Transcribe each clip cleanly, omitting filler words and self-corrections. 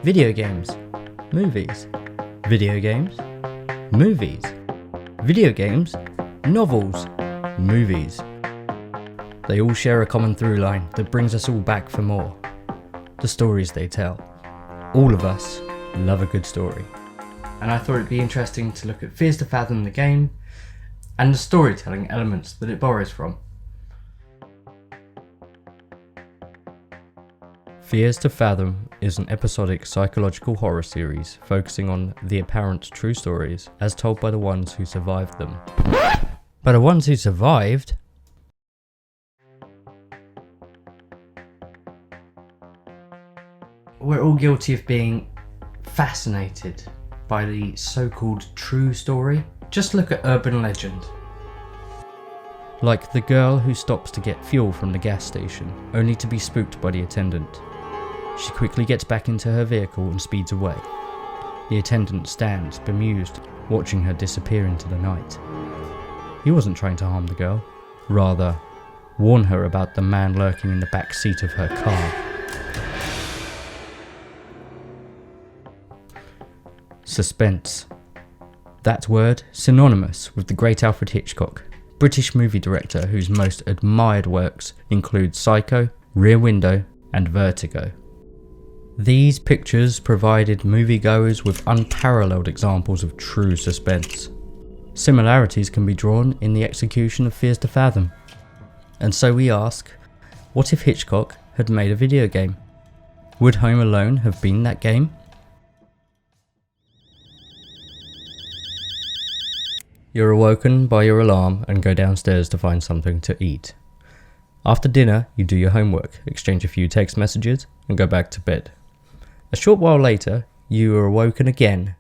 Video games, movies, video games, movies, video games, novels, movies. They all share a common through line that brings us all back for more. The stories they tell. All of us love a good story. And I thought it'd be interesting to look at Fears to Fathom the game and the storytelling elements that it borrows from. Fears to Fathom is an episodic psychological horror series focusing on the apparent true stories as told by the ones who survived them. By the ones who survived? We're all guilty of being fascinated by the so-called true story. Just look at urban legend. Like the girl who stops to get fuel from the gas station, only to be spooked by the attendant. She quickly gets back into her vehicle and speeds away. The attendant stands, bemused, watching her disappear into the night. He wasn't trying to harm the girl, rather, warn her about the man lurking in the back seat of her car. Suspense. That word synonymous with the great Alfred Hitchcock, British movie director whose most admired works include Psycho, Rear Window and Vertigo. These pictures provided moviegoers with unparalleled examples of true suspense. Similarities can be drawn in the execution of Fears to Fathom. And so we ask, what if Hitchcock had made a video game? Would Home Alone have been that game? You're awoken by your alarm and go downstairs to find something to eat. After dinner, you do your homework, exchange a few text messages, and go back to bed. A short while later, you are awoken again.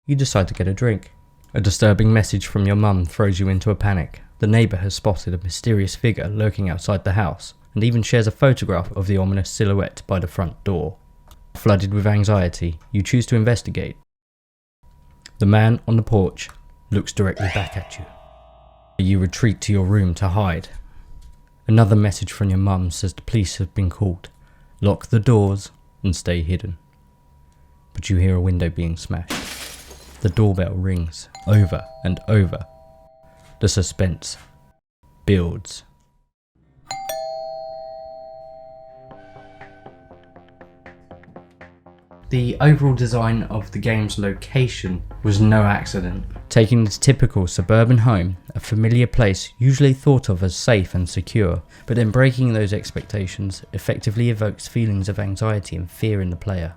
You decide to get a drink. A disturbing message from your mum throws you into a panic. The neighbour has spotted a mysterious figure lurking outside the house, and even shares a photograph of the ominous silhouette by the front door. Flooded with anxiety, you choose to investigate. The man on the porch looks directly back at you. You retreat to your room to hide. Another message from your mum says the police have been called. Lock the doors and stay hidden. But you hear a window being smashed. The doorbell rings over and over. The suspense builds. The overall design of the game's location was no accident. Taking the typical suburban home, a familiar place usually thought of as safe and secure, but then breaking those expectations effectively evokes feelings of anxiety and fear in the player.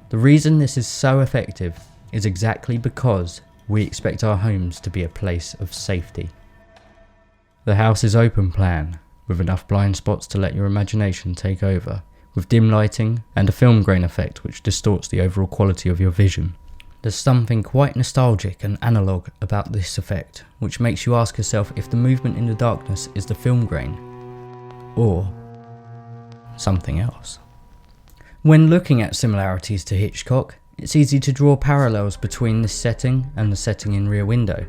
The reason this is so effective is exactly because we expect our homes to be a place of safety. The house is open plan, with enough blind spots to let your imagination take over, with dim lighting and a film grain effect which distorts the overall quality of your vision. There's something quite nostalgic and analogue about this effect, which makes you ask yourself if the movement in the darkness is the film grain, or something else. When looking at similarities to Hitchcock, it's easy to draw parallels between this setting and the setting in Rear Window.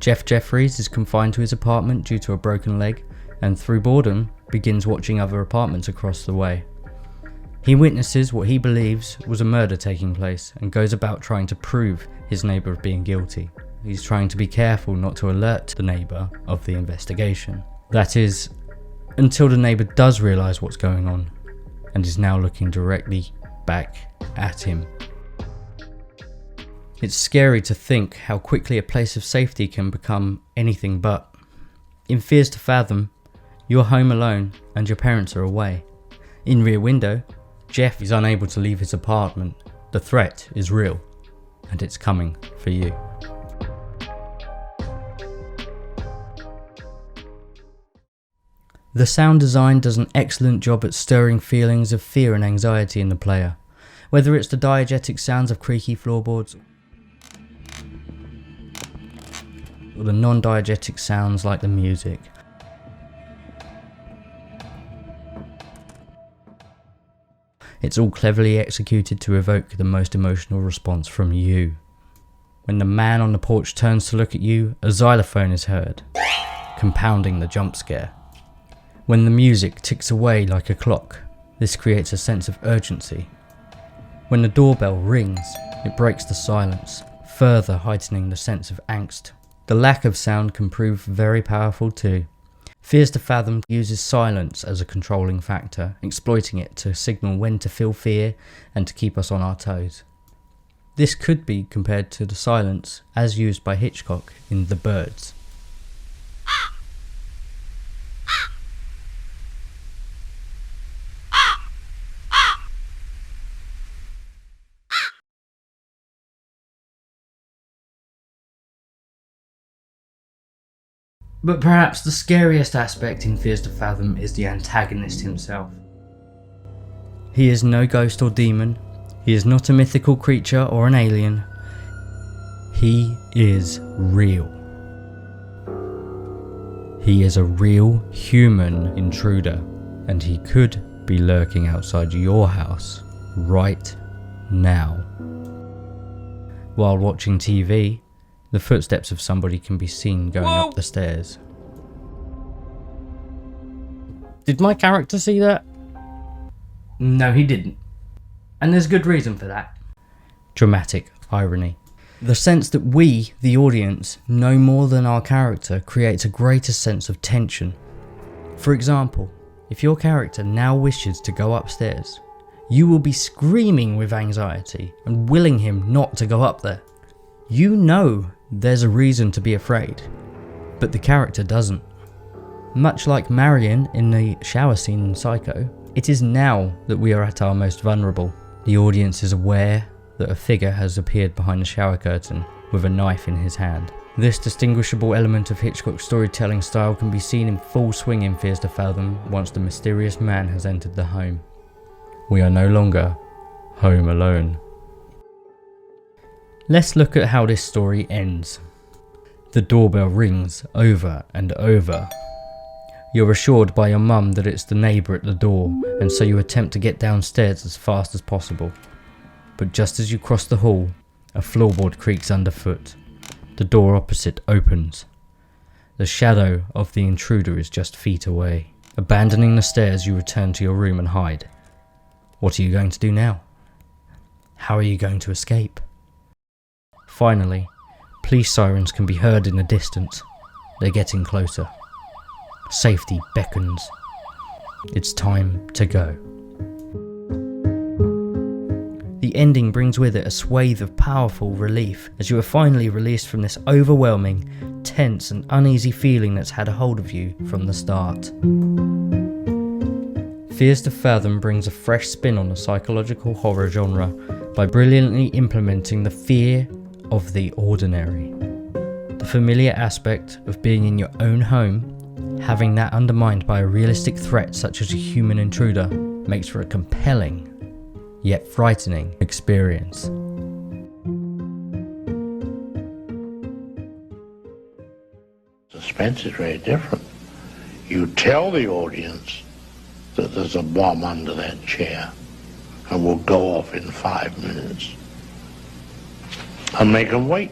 Jeff Jeffries is confined to his apartment due to a broken leg, and through boredom begins watching other apartments across the way. He witnesses what he believes was a murder taking place and goes about trying to prove his neighbour of being guilty. He's trying to be careful not to alert the neighbour of the investigation. That is, until the neighbour does realise what's going on and is now looking directly back at him. It's scary to think how quickly a place of safety can become anything but. In Fears to Fathom, you're home alone and your parents are away. In Rear Window, Jeff is unable to leave his apartment. The threat is real, and it's coming for you. The sound design does an excellent job at stirring feelings of fear and anxiety in the player, whether it's the diegetic sounds of creaky floorboards or the non-diegetic sounds like the music. It's all cleverly executed to evoke the most emotional response from you. When the man on the porch turns to look at you, a xylophone is heard, compounding the jump scare. When the music ticks away like a clock, This creates a sense of urgency. When the doorbell rings, it breaks the silence, further heightening the sense of angst. The lack of sound can prove very powerful too. Fears to Fathom uses silence as a controlling factor, exploiting it to signal when to feel fear and to keep us on our toes. This could be compared to the silence as used by Hitchcock in The Birds. But perhaps the scariest aspect in Fears to Fathom is the antagonist himself. He is no ghost or demon, he is not a mythical creature or an alien, he is real. He is a real human intruder, and he could be lurking outside your house right now. While watching TV, the footsteps of somebody can be seen going up the stairs. Did my character see that? No, he didn't. And there's good reason for that. Dramatic irony. The sense that we, the audience, know more than our character creates a greater sense of tension. For example, if your character now wishes to go upstairs, you will be screaming with anxiety and willing him not to go up there. You know there's a reason to be afraid, but the character doesn't. Much like Marion in the shower scene in Psycho, it is now that we are at our most vulnerable. The audience is aware that a figure has appeared behind the shower curtain with a knife in his hand. This distinguishable element of Hitchcock's storytelling style can be seen in full swing in Fears to Fathom once the mysterious man has entered the home. We are no longer home alone. Let's look at how this story ends. The doorbell rings over and over. You're assured by your mum that it's the neighbour at the door, and so you attempt to get downstairs as fast as possible. But just as you cross the hall, a floorboard creaks underfoot. The door opposite opens. The shadow of the intruder is just feet away. Abandoning the stairs, you return to your room and hide. What are you going to do now? How are you going to escape? Finally, police sirens can be heard in the distance. They're getting closer. Safety beckons. It's time to go. The ending brings with it a swathe of powerful relief as you are finally released from this overwhelming, tense and uneasy feeling that's had a hold of you from the start. Fears to Fathom brings a fresh spin on the psychological horror genre by brilliantly implementing the fear of the ordinary. The familiar aspect of being in your own home, having that undermined by a realistic threat such as a human intruder, makes for a compelling, yet frightening experience. Suspense is very different. You tell the audience that there's a bomb under that chair and will go off in 5 minutes. And make them wait.